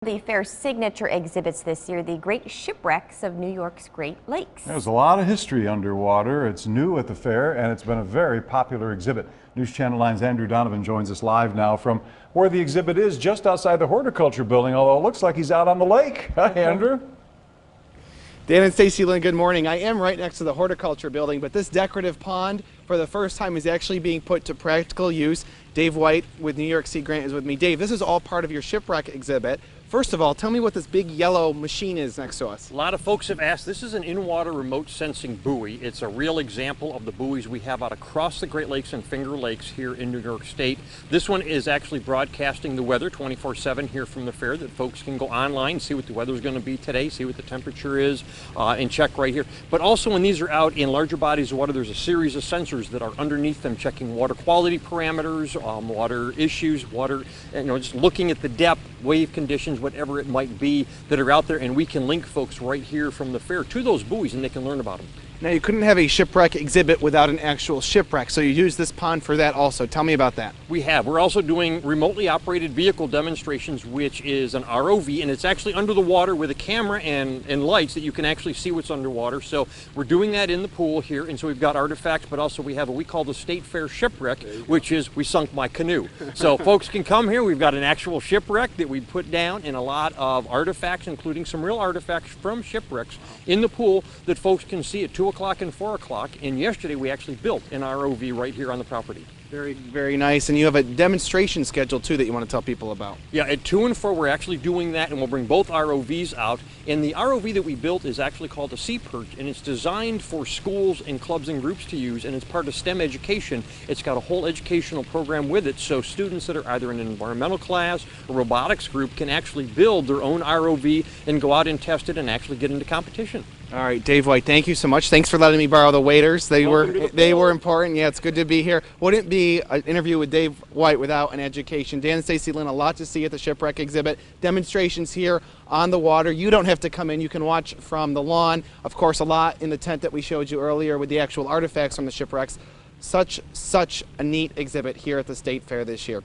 The fair's signature exhibits this year, the Great Shipwrecks of New York's Great Lakes. There's a lot of history underwater. It's new at the fair, and it's been a very popular exhibit. News Channel 9's Andrew Donovan joins us live now from where the exhibit is, just outside the horticulture building, although it looks like he's out on the lake. Hi, Andrew. Dan and Stacy Lynn, good morning. I am right next to the horticulture building, but this decorative pond, for the first time, is actually being put to practical use. Dave White with New York Sea Grant is with me. Dave, this is all part of your shipwreck exhibit. First of all, tell me what this big yellow machine is next to us. A lot of folks have asked. This is an in-water remote sensing buoy. It's a real example of the buoys we have out across the Great Lakes and Finger Lakes here in New York State. This one is actually broadcasting the weather 24/7 here from the fair, that folks can go online, see what the weather is going to be today, see what the temperature is, and check right here. But also when these are out in larger bodies of water, there's a series of sensors that are underneath them checking water quality parameters, water issues, water, just looking at the depth, wave conditions, whatever it might be that are out there, and we can link folks right here from the fair to those buoys and they can learn about them. Now, you couldn't have a shipwreck exhibit without an actual shipwreck, so you use this pond for that also. Tell me about that. We have. We're also doing remotely operated vehicle demonstrations, which is an ROV, and it's actually under the water with a camera and lights that you can actually see what's underwater. So we're doing that in the pool here, and so we've got artifacts, but also we have what we call the State Fair Shipwreck, which is we sunk my canoe. So folks can come here. We've got an actual shipwreck that we put down and a lot of artifacts, including some real artifacts from shipwrecks in the pool that folks can see at 2 o'clock and 4 o'clock, and yesterday we actually built an ROV right here on the property. Very, very nice. And you have a demonstration schedule too that you want to tell people about. Yeah, at 2 and 4 we're actually doing that, and we'll bring both ROVs out. And the ROV that we built is actually called a Sea Perch, and it's designed for schools and clubs and groups to use, and it's part of STEM education. It's got a whole educational program with it, so students that are either in an environmental class or robotics group can actually build their own ROV and go out and test it and actually get into competition. All right, Dave White, thank you so much. Thanks for letting me borrow the waders. They were important. Yeah, it's good to be here. Wouldn't be an interview with Dave White without an education. Dan and Stacy Lynn, a lot to see at the shipwreck exhibit. Demonstrations here on the water. You don't have to come in. You can watch from the lawn. Of course, a lot in the tent that we showed you earlier with the actual artifacts from the shipwrecks. Such a neat exhibit here at the State Fair this year.